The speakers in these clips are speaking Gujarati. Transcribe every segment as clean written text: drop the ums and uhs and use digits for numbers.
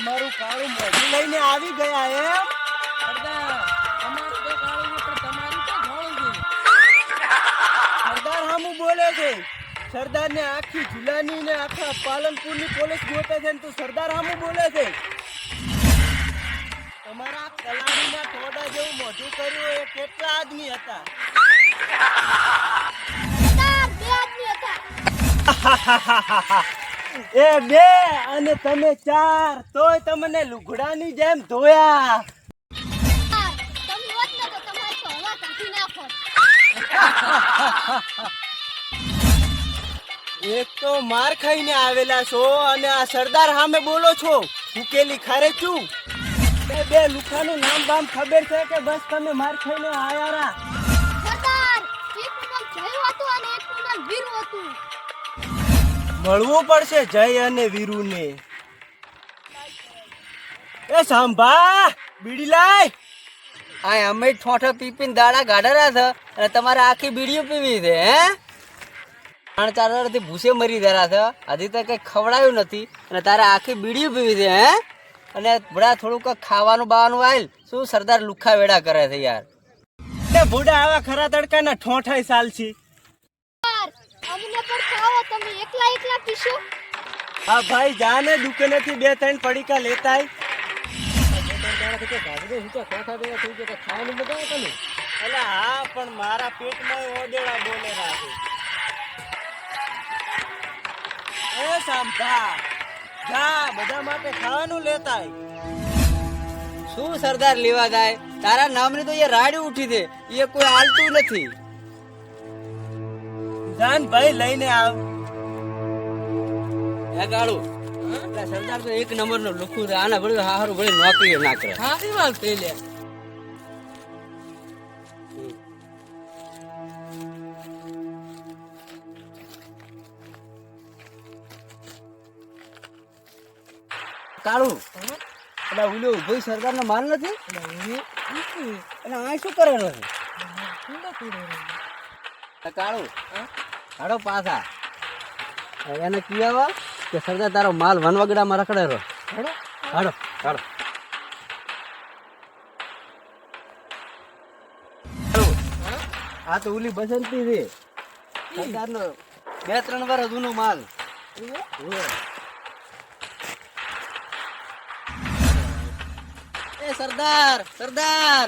તમારું કાળું મોઢું લઈને આવી ગયા એમ? સરદાર અમારું તો કાળું છે પણ તમારું તો ધોળું છે. સરદાર હામું બોલે છે. સરદાર ને આખી જિલ્લાની ને આખા પાલનપુરની પોલીસ ગોતે છે ને તું સરદાર હામું બોલે છે. તમારા કલાડીના ટોડા જેવું મોઢું કર્યું એ કેટલા આદમી હતા? સરદાર બે આદમી હતા. એ બે અને તમે ચાર, તોય તમને લુગડાની જેમ ધોયા. તમે હોત ને તો તમારે તો હવા કાઢી નાખો. એક તો માર ખાઈને આવેલા છો અને આ સરદાર સામે બોલો છો. ઉકેલી ખારે છું. બે લુખાનું નામ બામ ખબર છે કે બસ તમે માર ખાઈને આયા? સરદાર એકનું નામ જય હતું અને એકનું નામ વીર હતું. મળવું પડશે જય અને વીરુને. એ સાંભા બીડી લાય. આ અમે ઠોઠો પીપીને દાડા ગાઢરા છે અને તમારે આખી બીડીઓ પીવી છે હે? 3-4 વર્ષથી ભૂસે મરી જરા છે, હજી તો કઈ ખવડાયું નથી અને તારે આખી બીડીઓ પીવી છે હે? અને બડા થોડુંક ખાવાનું બાવાનું આવેલ શું સરદાર લુખા વેડા કરે છે યાર. એ બુડા આવા ખરા તડકાના 68 સાલ છે. અમને પણ ખાઓ, તમે એકલા એકલા પીશો. હા ભાઈ જાને દુકાનેથી 2-3 પડીકા લેતા આય. અલા હા પણ મારા પેટમાં ઓદેડા બોલે રાખે. એ સાંભા જા બધા માટે ખાવાનું લેતા આય. શું સરદાર લેવા જાય? તારા નામની તો એ રાડી ઉઠી છે, એ કોઈ હાલતું નથી. જાન ભાઈ લઈને આવ. હે કાળુ, સરદાર તો એક નંબર નો લુખું છે. આના ભલે હારું ભલે નોકરી ના કરે. સારી વાત થઈ લે. કાળુ, એટલે ઓલું ભાઈ સરદાર નો માલ નથી અને આ શું કરેલો છે? કાળુ કાઢો પાછા એને કહેવા કે સરદાર તારો માલ વનવગડામાં રખડેલો. કાઢો કાઢો. આ તો ઓલી બસંતી છે સરદાર નો 2-3 વર્ષ જૂનો માલ. એ સરદાર સરદાર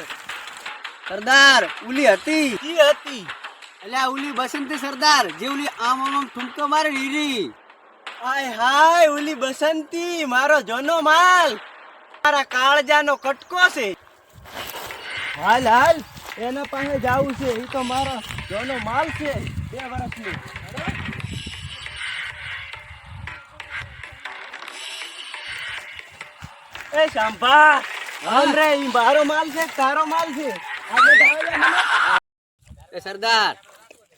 સરદાર ઉલી હતી કી હતી? એટલે આ ઉલી બસંતી સરદાર જે ઉલી આમ આમ ઠુમકો મારે રીરી. આય હાય ઓલી બસંતી મારો જોનો માલ, મારા કાળજાનો કટકો છે. હાલ હાલ એના પાસે જાવું છે. એ તો મારો જોનો માલ છે 2 વર્ષની. એ શાંભા આમ રે, ઈ મારો માલ છે તારો માલ છે? આગળ જાવ મને. એ સરદાર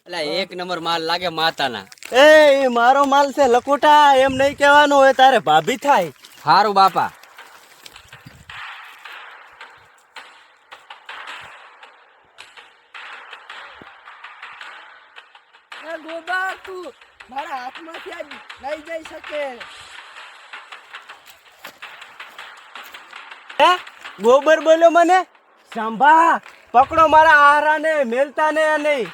એટલે 1 નંબર માલ લાગે માતાના. એ ઈ મારો માલ છે લકોટા, એમ નહીં કહેવાનું હોય તારે ભાભી થાય. હારું બાપા. ગોબા તું મારા હાથમાંથી આજ લઈ જઈ શકે. હે ગોબર બોલ્યો મને? સાંભા પકડો મારા આહારાને, મેલતા ને નહીં.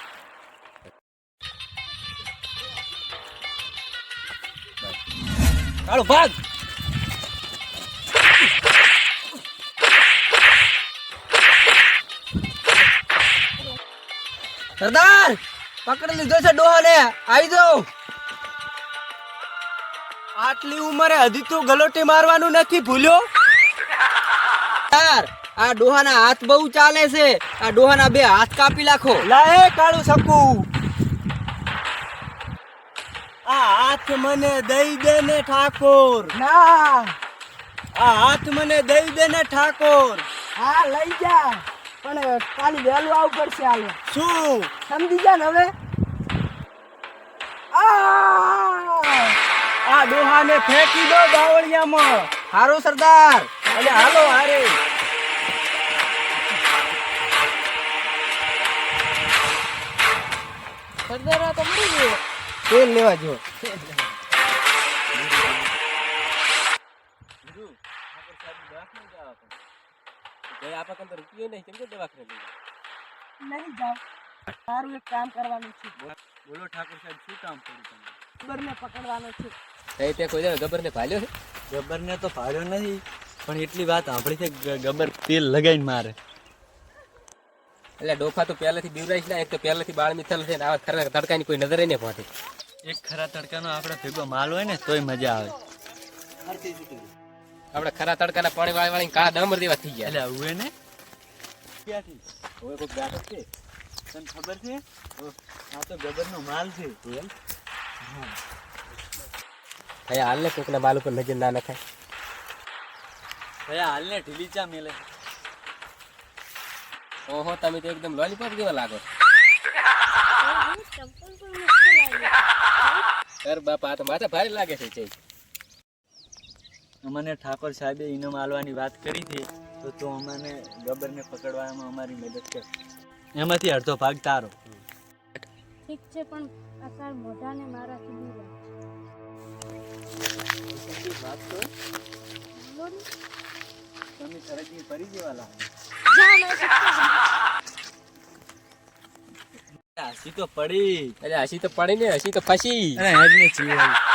કાળુ ભાગ. સરદાર પકડી લીધો છે ડોહાને, આવી જાઓ. આટલી ઉંમરે હજી તું ગલોટી મારવાનું નથી ભૂલ્યો? સરદાર આ ડોહાના હાથ બહુ ચાલે છે, આ ડોહાના 2 હાથ કાપી નાખો. લાય કાળું શકુ, આ હાથ મને દઈ દે ને ઠાકોર. ના આ હાથ મને દઈ દે ને ઠાકોર. હા લઈ જા, પણ કાલે વહેલું આવવું પડશે. હાલ શું સમજી જા ને હવે? આ ડોહાને ફેંકી દો બાવળિયામાં. હારું સરદાર. એટલે હાલો હારે. સરદાર આ તો મરી ગયો. તેલ લેવા જો. એ આપા કંઈ રૂપિયો નહીં કેમ કે દવાખાને લઈ જાય નહીં જાવ મારું એક કામ કરવાનું છે બોલો ઠાકોર સાહેબ શું કામ કર્યું તમે ગબ્બરને પકડવાનો છે તે કોઈ દર ગબ્બરને ભાલ્યો છે ગબ્બરને તો ભાડ્યો નથી પણ એટલી વાત સાંભળી છે કે ગબ્બર તેલ લગાઈને મારે એટલે ડોફા તો પહેલેથી બીવરાઈશ ના એક તો પહેલેથી બાળ મિથલ છે ને આવા ખરા તડકાની કોઈ નજરે નહીં પહોંચે એક ખરા તડકાનો આપણે ભેગો માલ હોય ને તોય મજા આવે આપણે ખરા તડકાના પાણી વાળી કાળા ડામર જેવા થઈ ગયા એટલે હવે ને ક્યાંથી હવે કોઈ ગાડો છે તને ખબર છે આ તો ગબ્બરનો માલ છે એમ હા હાલ ને કોકના માલ ઉપર નજર ના નખાય ભયા હાલને ઢીલી ચા મેલે ઓહો તમે તો એકદમ લોલીપોપ જેવા લાગો ચંપલ પણ મુશ્કેલ આવી અરે બાપા આ તો માથા ભારે લાગે છે ચઈ અમને ઠાકોર સાહેબે ઇનામ આલવાની વાત કરી હતી તો તું અમને ગબ્બરને પકડવામાં અમારી મદદ કર એમાંથી અડધો ભાગ તારો ઠીક છે પણ આ તાર મોઢાને મારાથી દૂર વાત તો રાખ તમે તરફની ફરી જેવા લાગે જા મેં હસી તો પડી એટલે હસી તો પડી ને હસી તો ફસી અરે હેડ ને છીએ